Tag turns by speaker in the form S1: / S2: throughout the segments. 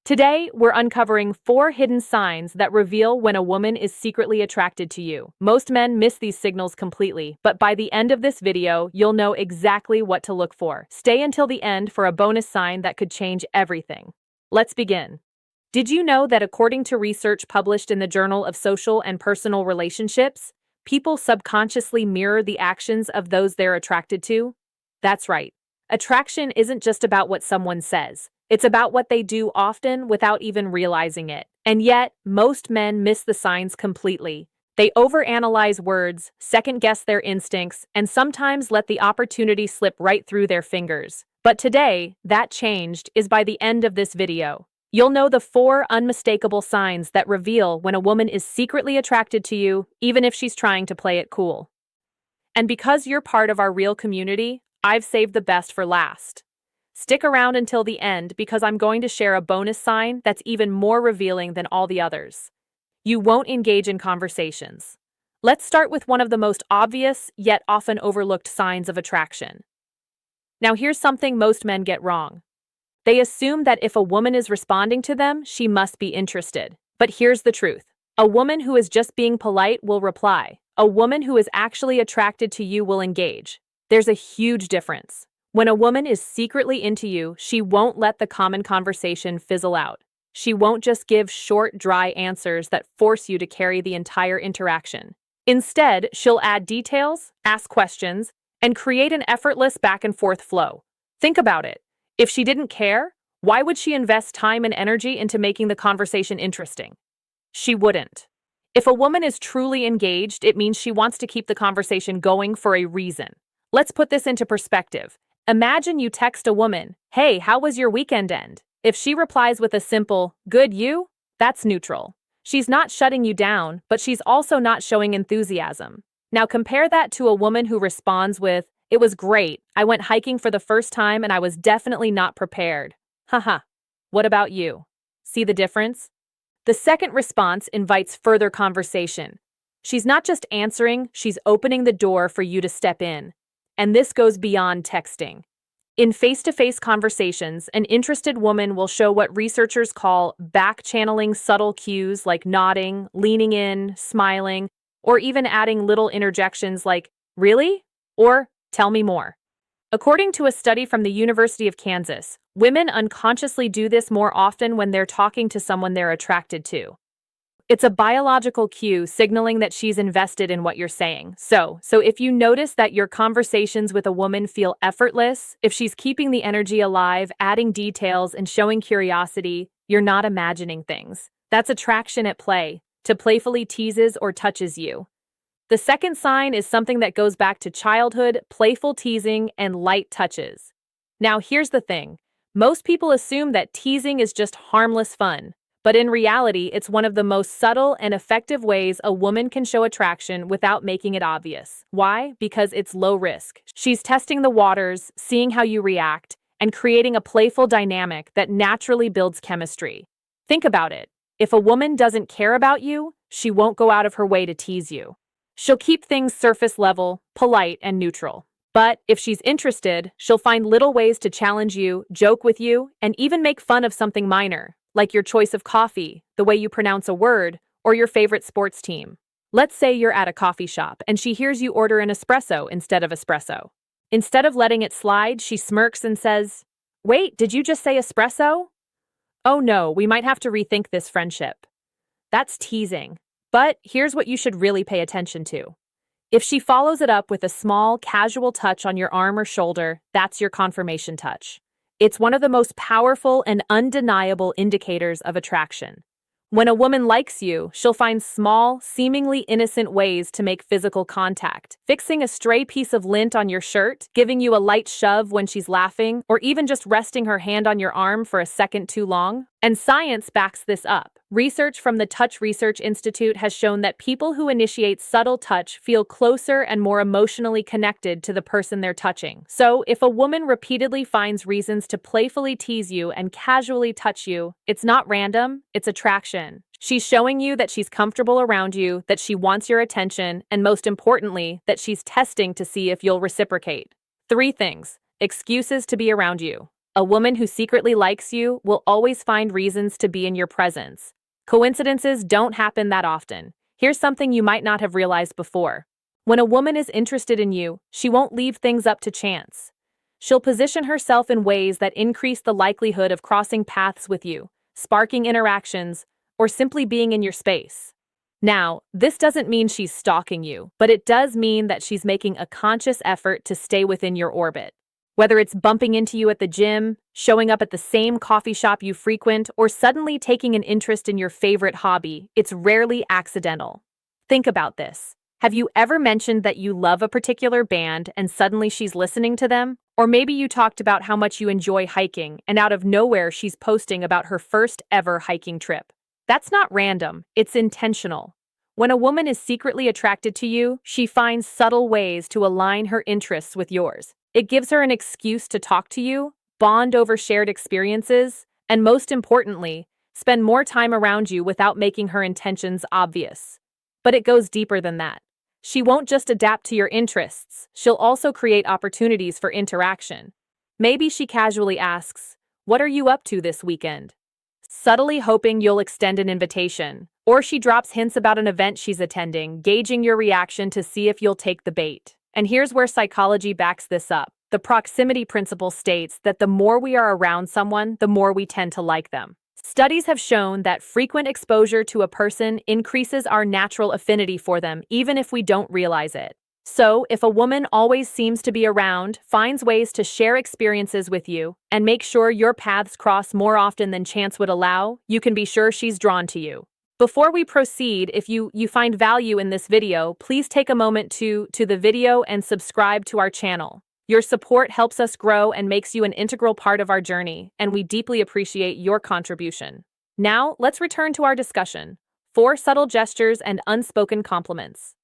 S1: Today, we're uncovering 4 hidden signs that reveal when a woman is secretly attracted to you. Most men miss these signals completely, but by the end of this video, you'll know exactly what to look for. Stay until the end for a bonus sign that could change everything. Let's begin. Did you know that according to research published in the Journal of Social and Personal Relationships, people subconsciously mirror the actions of those they're attracted to? That's right. Attraction isn't just about what someone says. It's about what they do often without even realizing it. And yet, most men miss the signs completely. They overanalyze words, second-guess their instincts, and sometimes let the opportunity slip right through their fingers. But today, that changed is by the end of this video. You'll know the 4 unmistakable signs that reveal when a woman is secretly attracted to you, even if she's trying to play it cool. And because you're part of our real community, I've saved the best for last. Stick around until the end because I'm going to share a bonus sign that's even more revealing than all the others. You won't engage in conversations. Let's start with one of the most obvious, yet often overlooked signs of attraction. Now here's something most men get wrong. They assume that if a woman is responding to them, she must be interested. But here's the truth. A woman who is just being polite will reply. A woman who is actually attracted to you will engage. There's a huge difference. When a woman is secretly into you, she won't let the common conversation fizzle out. She won't just give short, dry answers that force you to carry the entire interaction. Instead, she'll add details, ask questions, and create an effortless back-and-forth flow. Think about it. If she didn't care, why would she invest time and energy into making the conversation interesting? She wouldn't. If a woman is truly engaged, it means she wants to keep the conversation going for a reason. Let's put this into perspective. Imagine you text a woman, "Hey, how was your weekend end?" If she replies with a simple, "Good, you?" That's neutral. She's not shutting you down, but she's also not showing enthusiasm. Now compare that to a woman who responds with, "It was great. I went hiking for the first time and I was definitely not prepared." Haha. What about you? See the difference? The second response invites further conversation. She's not just answering, she's opening the door for you to step in. And this goes beyond texting. In face-to-face conversations, an interested woman will show what researchers call back-channeling subtle cues like nodding, leaning in, smiling, or even adding little interjections like, "Really?" or "Tell me more." According to a study from the University of Kansas, women unconsciously do this more often when they're talking to someone they're attracted to. It's a biological cue signaling that she's invested in what you're saying. So if you notice that your conversations with a woman feel effortless, if she's keeping the energy alive, adding details, and showing curiosity, you're not imagining things. That's attraction at play, to playfully teases or touches you. The second sign is something that goes back to childhood, playful teasing, and light touches. Now here's the thing. Most people assume that teasing is just harmless fun. But in reality, it's one of the most subtle and effective ways a woman can show attraction without making it obvious. Why? Because it's low risk. She's testing the waters, seeing how you react, and creating a playful dynamic that naturally builds chemistry. Think about it. If a woman doesn't care about you, she won't go out of her way to tease you. She'll keep things surface level, polite, and neutral. But if she's interested, she'll find little ways to challenge you, joke with you, and even make fun of something minor, like your choice of coffee, the way you pronounce a word, or your favorite sports team. Let's say you're at a coffee shop and she hears you order an espresso instead of espresso. Instead of letting it slide, she smirks and says, "Wait, did you just say espresso? Oh no, we might have to rethink this friendship." That's teasing. But here's what you should really pay attention to. If she follows it up with a small, casual touch on your arm or shoulder, that's your confirmation touch. It's one of the most powerful and undeniable indicators of attraction. When a woman likes you, she'll find small, seemingly innocent ways to make physical contact. Fixing a stray piece of lint on your shirt, giving you a light shove when she's laughing, or even just resting her hand on your arm for a second too long. And science backs this up. Research from the Touch Research Institute has shown that people who initiate subtle touch feel closer and more emotionally connected to the person they're touching. So, if a woman repeatedly finds reasons to playfully tease you and casually touch you, it's not random, it's attraction. She's showing you that she's comfortable around you, that she wants your attention, and most importantly, that she's testing to see if you'll reciprocate. 3 things. Excuses to be around you. A woman who secretly likes you will always find reasons to be in your presence. Coincidences don't happen that often. Here's something you might not have realized before. When a woman is interested in you, she won't leave things up to chance. She'll position herself in ways that increase the likelihood of crossing paths with you, sparking interactions, or simply being in your space. Now, this doesn't mean she's stalking you, but it does mean that she's making a conscious effort to stay within your orbit. Whether it's bumping into you at the gym, showing up at the same coffee shop you frequent, or suddenly taking an interest in your favorite hobby, it's rarely accidental. Think about this. Have you ever mentioned that you love a particular band and suddenly she's listening to them? Or maybe you talked about how much you enjoy hiking and out of nowhere she's posting about her first ever hiking trip. That's not random, it's intentional. When a woman is secretly attracted to you, she finds subtle ways to align her interests with yours. It gives her an excuse to talk to you, bond over shared experiences, and most importantly, spend more time around you without making her intentions obvious. But it goes deeper than that. She won't just adapt to your interests, she'll also create opportunities for interaction. Maybe she casually asks, "What are you up to this weekend?" Subtly hoping you'll extend an invitation. Or she drops hints about an event she's attending, gauging your reaction to see if you'll take the bait. And here's where psychology backs this up. The proximity principle states that the more we are around someone, the more we tend to like them. Studies have shown that frequent exposure to a person increases our natural affinity for them, even if we don't realize it. So, if a woman always seems to be around, finds ways to share experiences with you, and make sure your paths cross more often than chance would allow, you can be sure she's drawn to you. Before we proceed, if you find value in this video, please take a moment to the video and subscribe to our channel. Your support helps us grow and makes you an integral part of our journey, and we deeply appreciate your contribution. Now, let's return to our discussion. 4 subtle gestures and unspoken compliments.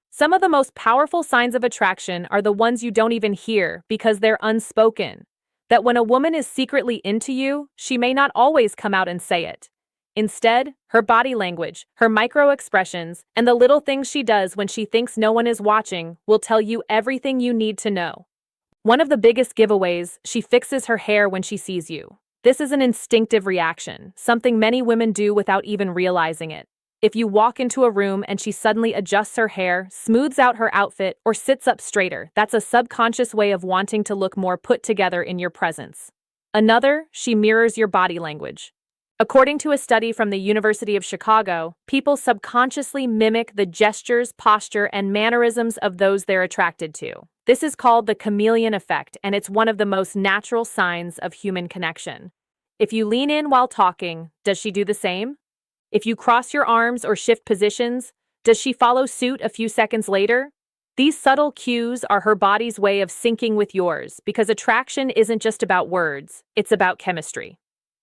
S1: Some of the most powerful signs of attraction are the ones you don't even hear because they're unspoken. That when a woman is secretly into you, she may not always come out and say it. Instead, her body language, her micro-expressions, and the little things she does when she thinks no one is watching will tell you everything you need to know. One of the biggest giveaways, she fixes her hair when she sees you. This is an instinctive reaction, something many women do without even realizing it. If you walk into a room and she suddenly adjusts her hair, smooths out her outfit, or sits up straighter, that's a subconscious way of wanting to look more put together in your presence. Another, she mirrors your body language. According to a study from the University of Chicago, people subconsciously mimic the gestures, posture, and mannerisms of those they're attracted to. This is called the chameleon effect, and it's one of the most natural signs of human connection. If you lean in while talking, does she do the same? If you cross your arms or shift positions, does she follow suit a few seconds later? These subtle cues are her body's way of syncing with yours, because attraction isn't just about words, it's about chemistry.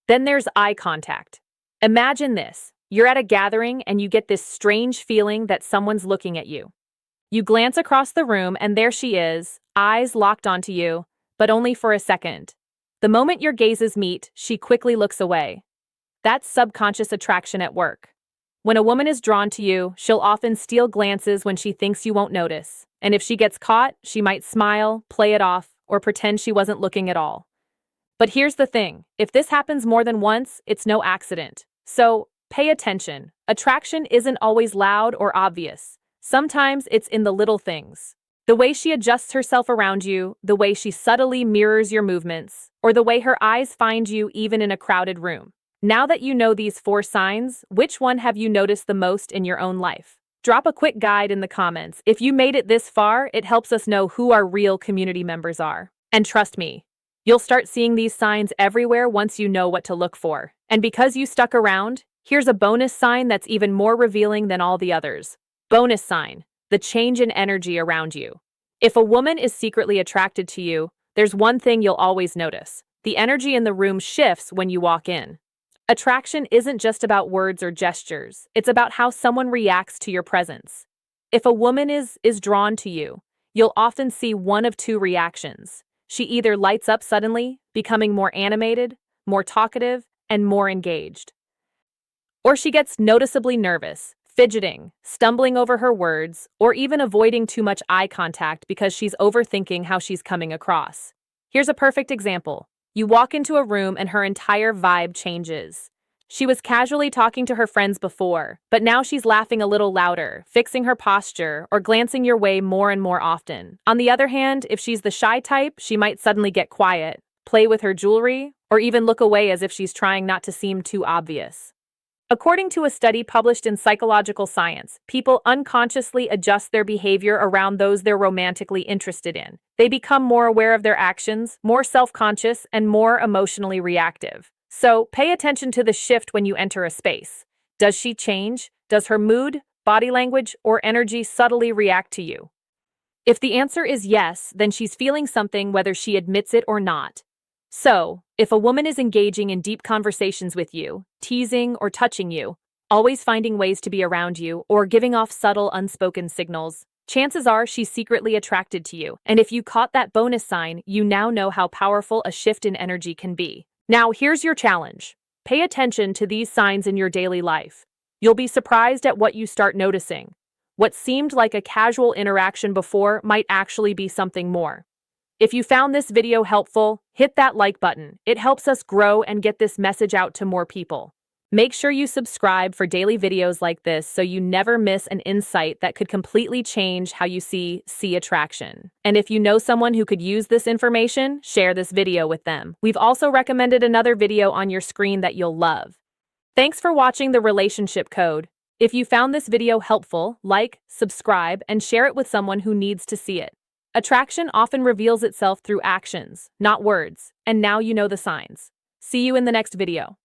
S1: Then there's eye contact. Imagine this. You're at a gathering and you get this strange feeling that someone's looking at you. You glance across the room and there she is, eyes locked onto you, but only for a second. The moment your gazes meet, she quickly looks away. That's subconscious attraction at work. When a woman is drawn to you, she'll often steal glances when she thinks you won't notice. And if she gets caught, she might smile, play it off, or pretend she wasn't looking at all. But here's the thing, if this happens more than once, it's no accident. So, pay attention. Attraction isn't always loud or obvious. Sometimes it's in the little things. The way she adjusts herself around you, the way she subtly mirrors your movements, or the way her eyes find you even in a crowded room. Now that you know these 4 signs, which one have you noticed the most in your own life? Drop a quick guide in the comments. If you made it this far, it helps us know who our real community members are. And trust me, you'll start seeing these signs everywhere once you know what to look for. And because you stuck around, here's a bonus sign that's even more revealing than all the others. Bonus sign, the change in energy around you. If a woman is secretly attracted to you, there's one thing you'll always notice. The energy in the room shifts when you walk in. Attraction isn't just about words or gestures. It's about how someone reacts to your presence. If a woman is drawn to you, you'll often see one of 2 reactions. She either lights up suddenly, becoming more animated, more talkative, and more engaged. Or she gets noticeably nervous, fidgeting, stumbling over her words, or even avoiding too much eye contact because she's overthinking how she's coming across. Here's a perfect example. You walk into a room and her entire vibe changes. She was casually talking to her friends before, but now she's laughing a little louder, fixing her posture, or glancing your way more and more often. On the other hand, if she's the shy type, she might suddenly get quiet, play with her jewelry, or even look away as if she's trying not to seem too obvious. According to a study published in Psychological Science, people unconsciously adjust their behavior around those they're romantically interested in. They become more aware of their actions, more self-conscious, and more emotionally reactive. So, pay attention to the shift when you enter a space. Does she change? Does her mood, body language, or energy subtly react to you? If the answer is yes, then she's feeling something whether she admits it or not. So, if a woman is engaging in deep conversations with you, teasing or touching you, always finding ways to be around you, or giving off subtle unspoken signals, chances are she's secretly attracted to you. And if you caught that bonus sign, you now know how powerful a shift in energy can be. Now, here's your challenge. Pay attention to these signs in your daily life. You'll be surprised at what you start noticing. What seemed like a casual interaction before might actually be something more. If you found this video helpful, hit that like button. It helps us grow and get this message out to more people. Make sure you subscribe for daily videos like this so you never miss an insight that could completely change how you see attraction. And if you know someone who could use this information, share this video with them. We've also recommended another video on your screen that you'll love. Thanks for watching The Relationship Code. If you found this video helpful, like, subscribe, and share it with someone who needs to see it. Attraction often reveals itself through actions, not words, and now you know the signs. See you in the next video.